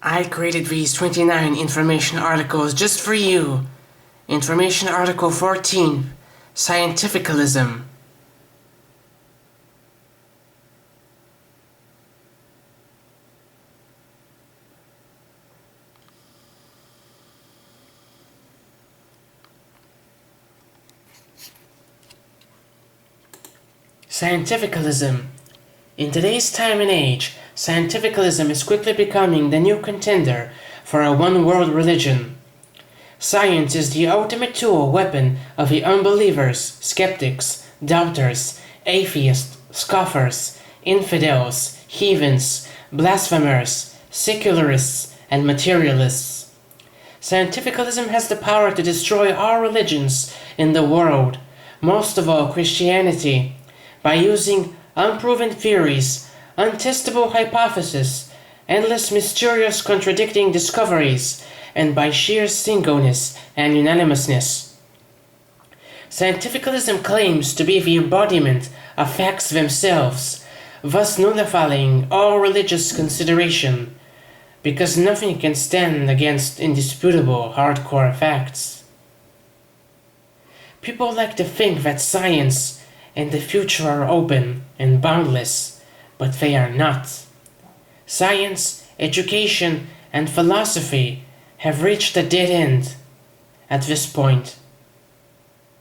I created these 29 information articles just for you. Information Article 14, Scientificalism. Scientificalism. In today's time and age, scientificalism is quickly becoming the new contender for a one-world religion. Science is the ultimate tool weapon of the unbelievers, skeptics, doubters, atheists, scoffers, infidels, heathens, blasphemers, secularists, and materialists. Scientificalism has the power to destroy all religions in the world, most of all Christianity, by using unproven theories, untestable hypotheses, endless mysterious contradicting discoveries, and by sheer singleness and unanimousness. Scientificalism claims to be the embodiment of facts themselves, thus nullifying all religious consideration, because nothing can stand against indisputable hardcore facts. People like to think that science and the future are open and boundless, but they are not. Science, education, and philosophy have reached a dead end at this point.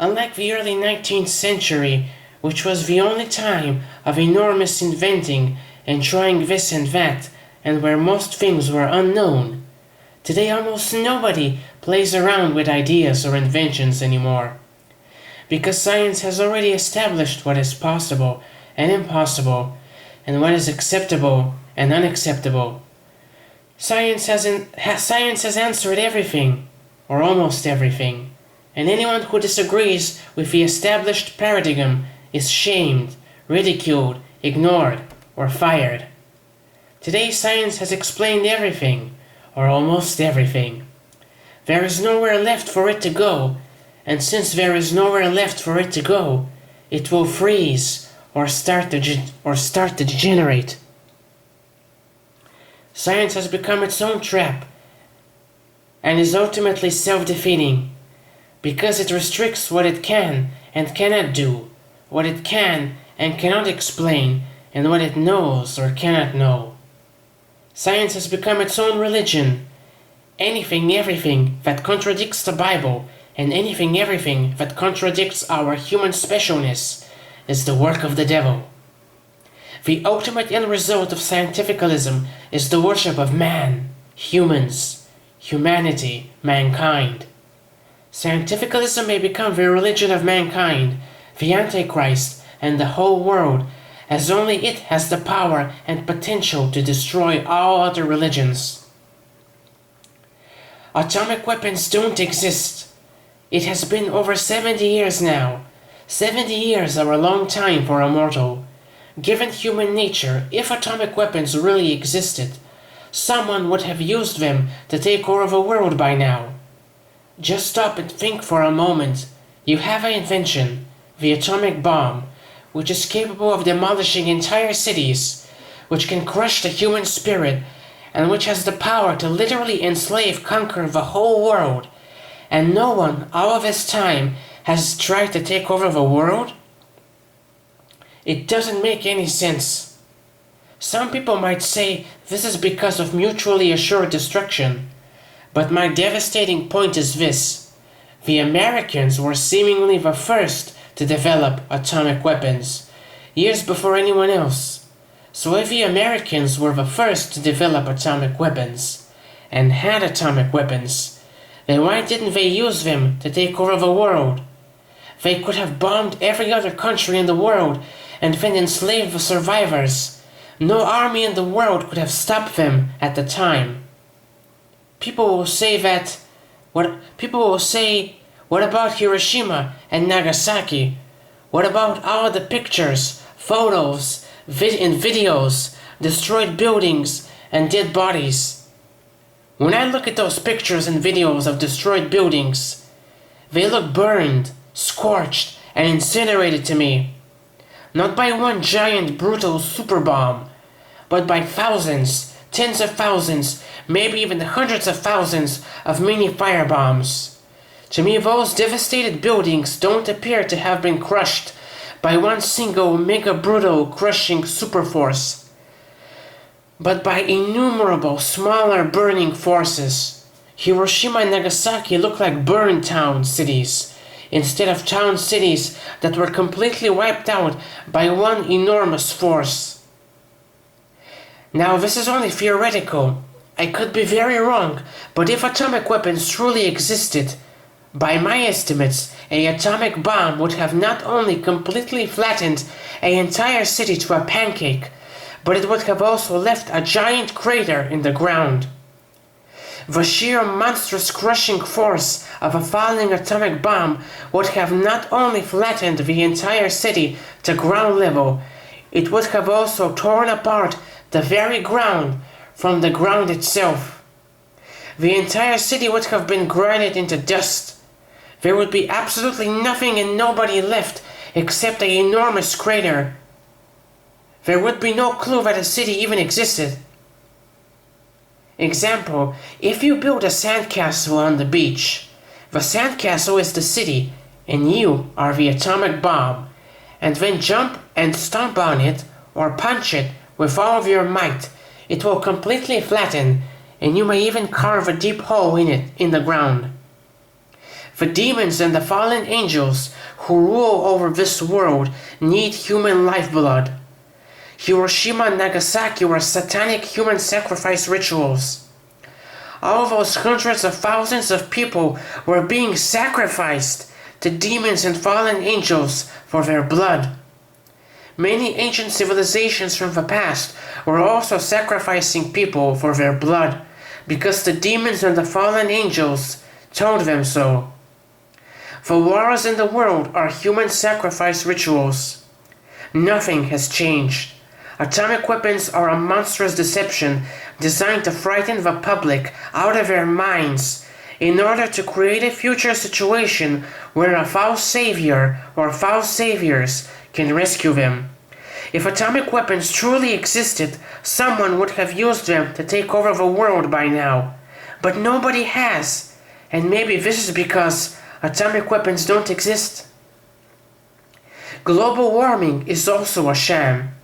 Unlike the early 19th century, which was the only time of enormous inventing and trying this and that, and where most things were unknown, today almost nobody plays around with ideas or inventions anymore, because science has already established what is possible and impossible, and what is acceptable and unacceptable. Science has answered everything, or almost everything, and anyone who disagrees with the established paradigm is shamed, ridiculed, ignored, or fired. Today science has explained everything, or almost everything. There is nowhere left for it to go, and since there is nowhere left for it to go, it will freeze or start to degenerate. Science has become its own trap and is ultimately self-defeating, because it restricts what it can and cannot do, what it can and cannot explain, and what it knows or cannot know. Science has become its own religion. Anything, everything that contradicts the Bible and anything, everything that contradicts our human specialness is the work of the devil. The ultimate end result of scientificalism is the worship of man, humans, humanity, mankind. Scientificalism may become the religion of mankind, the Antichrist, and the whole world, as only it has the power and potential to destroy all other religions. Atomic weapons don't exist. It has been over 70 years now. 70 years are a long time for a mortal. Given human nature, if atomic weapons really existed, someone would have used them to take over the world by now. Just stop and think for a moment. You have an invention, the atomic bomb, which is capable of demolishing entire cities, which can crush the human spirit, and which has the power to literally conquer the whole world. And no one, all of this time, has tried to take over the world? It doesn't make any sense. Some people might say this is because of mutually assured destruction, but my devastating point is this: the Americans were seemingly the first to develop atomic weapons, years before anyone else. So if the Americans were the first to develop atomic weapons, and had atomic weapons, then why didn't they use them to take over the world? They could have bombed every other country in the world and then enslaved the survivors. No army in the world could have stopped them at the time. People will say, what about Hiroshima and Nagasaki? What about all the pictures, photos, and videos, destroyed buildings, and dead bodies? When I look at those pictures and videos of destroyed buildings, they look burned, scorched, and incinerated to me. Not by one giant brutal super bomb, but by thousands, tens of thousands, maybe even hundreds of thousands of mini firebombs. To me, those devastated buildings don't appear to have been crushed by one single mega brutal crushing superforce, but by innumerable smaller burning forces. Hiroshima and Nagasaki look like burned town cities, instead of town cities that were completely wiped out by one enormous force. Now, this is only theoretical. I could be very wrong, but if atomic weapons truly existed, by my estimates, an atomic bomb would have not only completely flattened an entire city to a pancake, but it would have also left a giant crater in the ground. The sheer monstrous crushing force of a falling atomic bomb would have not only flattened the entire city to ground level, it would have also torn apart the very ground from the ground itself. The entire city would have been grinded into dust. There would be absolutely nothing and nobody left except an enormous crater. There would be no clue that a city even existed. Example, if you build a sandcastle on the beach, the sandcastle is the city and you are the atomic bomb, and then jump and stomp on it or punch it with all of your might, it will completely flatten, and you may even carve a deep hole in it in the ground. The demons and the fallen angels who rule over this world need human lifeblood. Hiroshima and Nagasaki were satanic human sacrifice rituals. All those hundreds of thousands of people were being sacrificed to demons and fallen angels for their blood. Many ancient civilizations from the past were also sacrificing people for their blood, because the demons and the fallen angels told them so. The wars in the world are human sacrifice rituals. Nothing has changed. Atomic weapons are a monstrous deception designed to frighten the public out of their minds in order to create a future situation where a false savior or false saviors can rescue them. If atomic weapons truly existed, someone would have used them to take over the world by now. But nobody has, and maybe this is because atomic weapons don't exist. Global warming is also a sham.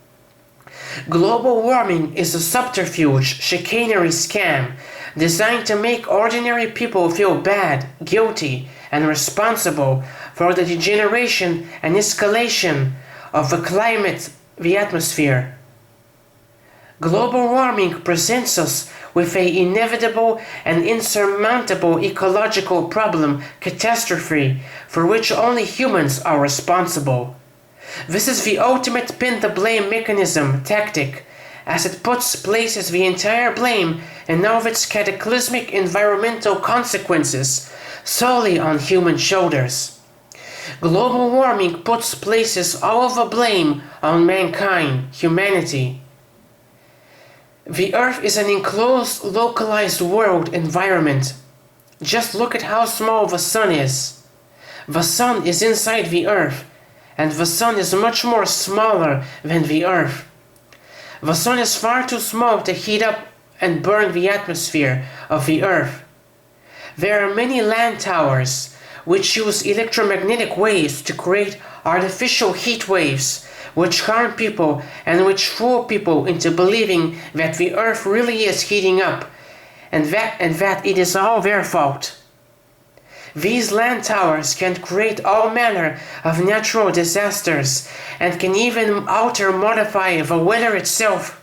Global warming is a subterfuge, chicanery scam designed to make ordinary people feel bad, guilty, and responsible for the degeneration and escalation of the climate, the atmosphere. Global warming presents us with an inevitable and insurmountable ecological problem, catastrophe, for which only humans are responsible. This is the ultimate pin-the-blame mechanism tactic, as it places the entire blame and all of its cataclysmic environmental consequences solely on human shoulders. Global warming places all of the blame on mankind, humanity. The Earth is an enclosed, localized world environment. Just look at how small the Sun is. The Sun is inside the Earth, and the Sun is much more smaller than the Earth. The Sun is far too small to heat up and burn the atmosphere of the Earth. There are many land towers which use electromagnetic waves to create artificial heat waves which harm people and which fool people into believing that the Earth really is heating up and that it is all their fault. These land towers can create all manner of natural disasters and can even modify the weather itself.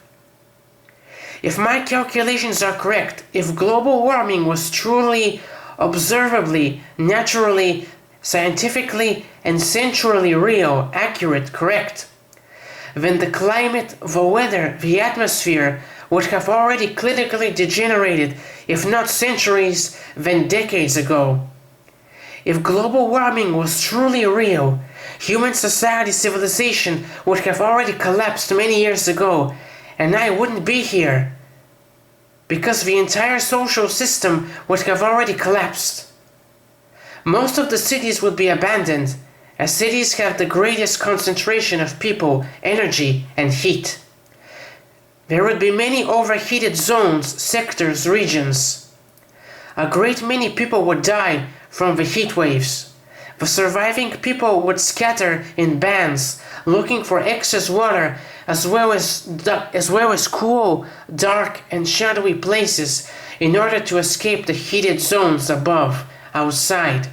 If my calculations are correct, if global warming was truly, observably, naturally, scientifically, and centrally real, accurate, correct, then the climate, the weather, the atmosphere would have already clinically degenerated, if not centuries, then decades ago. If global warming was truly real, human society civilization would have already collapsed many years ago, and I wouldn't be here, because the entire social system would have already collapsed. Most of the cities would be abandoned, as cities have the greatest concentration of people, energy, and heat. There would be many overheated zones, sectors, regions. A great many people would die from the heat waves. The surviving people would scatter in bands, looking for excess water as well as cool, dark, and shadowy places in order to escape the heated zones above, outside.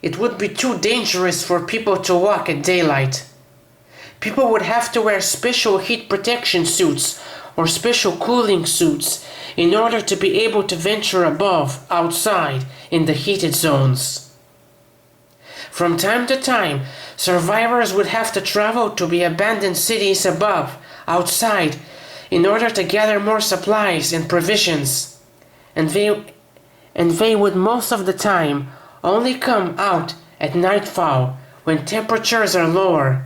It would be too dangerous for people to walk at daylight. People would have to wear special heat protection suits or special cooling suits in order to be able to venture above, outside, in the heated zones. From time to time, survivors would have to travel to the abandoned cities above, outside, in order to gather more supplies and provisions. And they would most of the time only come out at nightfall when temperatures are lower.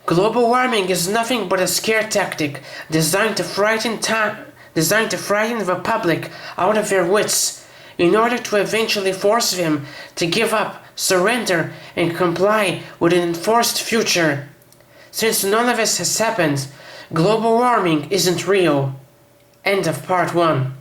Global warming is nothing but a scare tactic designed to frighten the public out of their wits in order to eventually force them to give up, surrender, and comply with an enforced future. Since none of this has happened, global warming isn't real. End of part 1.